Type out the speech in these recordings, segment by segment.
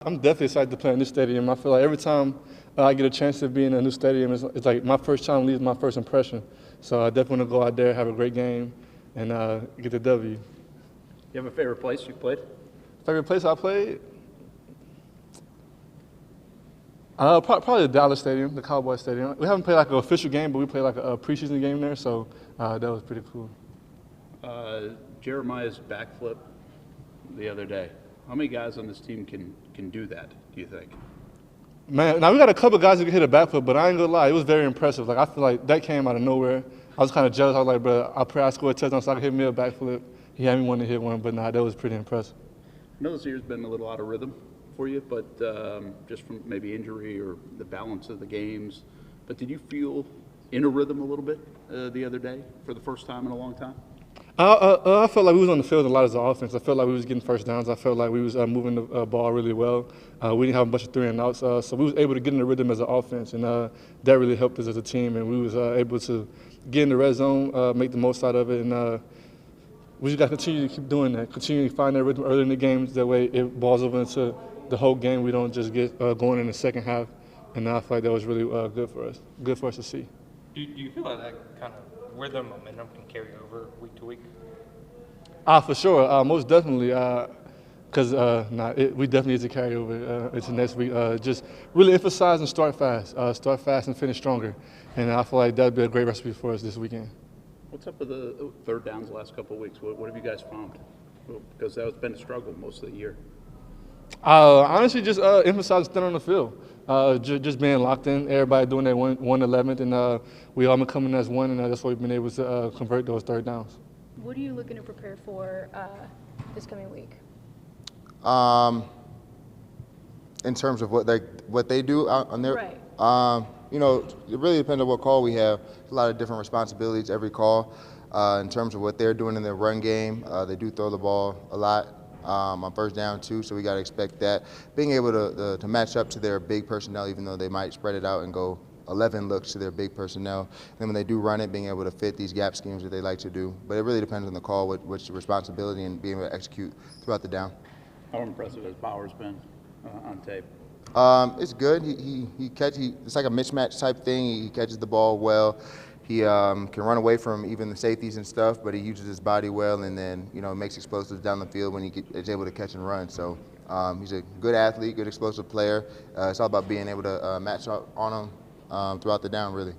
I'm definitely excited to play in this stadium. I feel like every time I get a chance to be in a new stadium, it's like my first time leaves my first impression. So I definitely want to go out there, have a great game, and get the W. You have a favorite place you played? Favorite place I played? Probably the Dallas Stadium, the Cowboys Stadium. We haven't played like an official game, but we played like a preseason game there, so that was pretty cool. Jeremiah's backflip the other day. How many guys on this team can do that, do you think? Man, now we got a couple guys who can hit a backflip, but I ain't gonna lie, it was very impressive. Like I feel like that came out of nowhere. I was kind of jealous. I was like, bro, I pray I score a touchdown so I can hit me a backflip. He had me want to hit one, but nah, that was pretty impressive. I know this year's been a little out of rhythm for you, but just from maybe injury or the balance of the games. But did you feel in a rhythm a little bit the other day for the first time in a long time? I felt like we was on the field a lot as an offense. I felt like we was getting first downs. I felt like we was moving the ball really well. We didn't have a bunch of 3 and outs, so we was able to get in the rhythm as an offense, and that really helped us as a team. And we was able to get in the red zone, make the most out of it, and we just got to continue to keep doing that, continue to find that rhythm early in the games. That way it balls over into the whole game. We don't just get going in the second half, and I feel like that was really good for us to see. Do you feel like that kind of where the momentum can carry over week to week? For sure, most definitely. Because we definitely need to carry over into next week. Just really emphasize and start fast and finish stronger. And I feel like that'd be a great recipe for us this weekend. What's up with the third downs the last couple of weeks? What have you guys found? Because that's been a struggle most of the year. Honestly, just emphasize staying on the field. Just being locked in, everybody doing their 1/11th, and we all been coming as one, and that's why we've been able to convert those third downs. What are you looking to prepare for this coming week? In terms of what they do on their, right. It really depends on what call we have. A lot of different responsibilities every call. In terms of what they're doing in their run game, they do throw the ball a lot. On first down too, so we got to expect that. Being able to match up to their big personnel, even though they might spread it out and go 11 looks to their big personnel. And then when they do run it, being able to fit these gap schemes that they like to do. But it really depends on the call, what's the responsibility, and being able to execute throughout the down. How impressive has Bowers been on tape? It's good. It's like a mismatch type thing. He catches the ball well. He can run away from even the safeties and stuff, but he uses his body well, and then makes explosives down the field when is able to catch and run. So he's a good athlete, good explosive player. It's all about being able to match up on him throughout the down, really.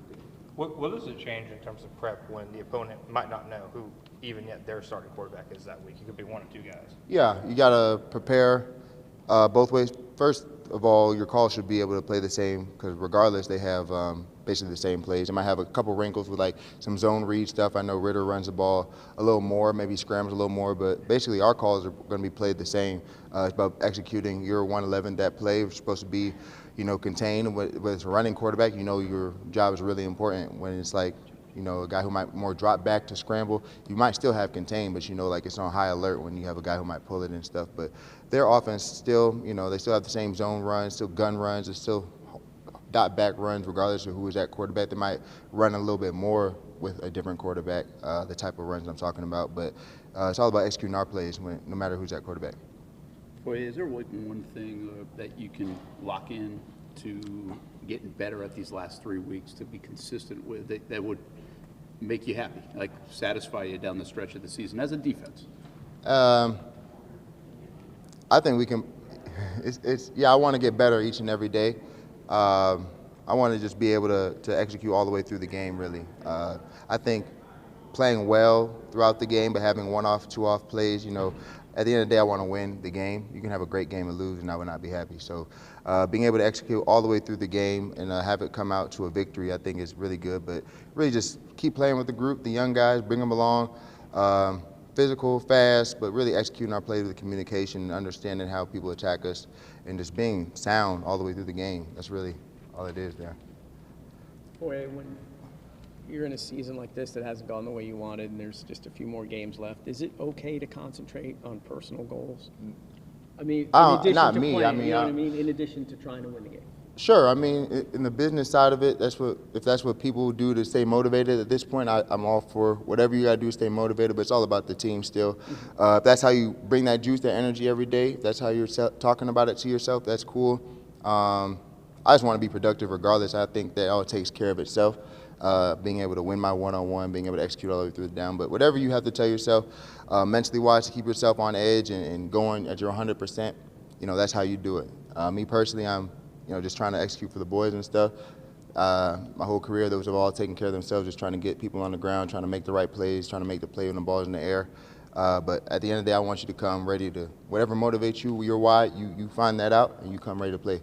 What does it change in terms of prep when the opponent might not know who even yet their starting quarterback is that week? It could be 1 or 2 guys. Yeah, you got to prepare both ways. First of all, your call should be able to play the same, because regardless, they have basically the same plays. They might have a couple wrinkles with like some zone read stuff. I know Ritter runs the ball a little more, maybe scrambles a little more, but basically our calls are going to be played the same. It's about executing your 1/11 that play. It's supposed to be, contained. When it's a running quarterback, your job is really important. When it's like, a guy who might more drop back to scramble, you might still have contained, but like it's on high alert when you have a guy who might pull it and stuff. But their offense still, they still have the same zone runs, still gun runs, it's still dot back runs, regardless of who is at quarterback. They might run a little bit more with a different quarterback, the type of runs I'm talking about. But it's all about executing our plays no matter who's at quarterback. Boy, is there one thing that you can lock in to getting better at these last 3 weeks to be consistent with that would make you happy, like satisfy you down the stretch of the season as a defense? I think we can. I want to get better each and every day. I want to just be able to execute all the way through the game, really. I think playing well throughout the game, but having 1-off, 2-off plays, at the end of the day, I want to win the game. You can have a great game and lose, and I would not be happy. So being able to execute all the way through the game and have it come out to a victory, I think is really good. But really just keep playing with the group, the young guys, bring them along. Physical, fast, but really executing our plays with communication and understanding how people attack us and just being sound all the way through the game. That's really all it is there. Boy, when you're in a season like this that hasn't gone the way you wanted and there's just a few more games left, is it okay to concentrate on personal goals? I mean, in addition not to me. playing, I mean, you know what I mean? In addition to trying to win the game. Sure. I mean, in the business side of it, if that's what people do to stay motivated at this point, I'm all for whatever you got to do to stay motivated, but it's all about the team still. If that's how you bring that juice, that energy every day, if that's how you're talking about it to yourself, that's cool. I just want to be productive regardless. I think that all takes care of itself. Being able to win my one-on-one, being able to execute all the way through the down. But whatever you have to tell yourself, mentally wise, to keep yourself on edge and going at your 100%, that's how you do it. Me personally, I'm just trying to execute for the boys and stuff. My whole career, those have all taken care of themselves, just trying to get people on the ground, trying to make the right plays, trying to make the play when the ball's in the air. But at the end of the day, I want you to come ready to, whatever motivates you, your why, you find that out and you come ready to play.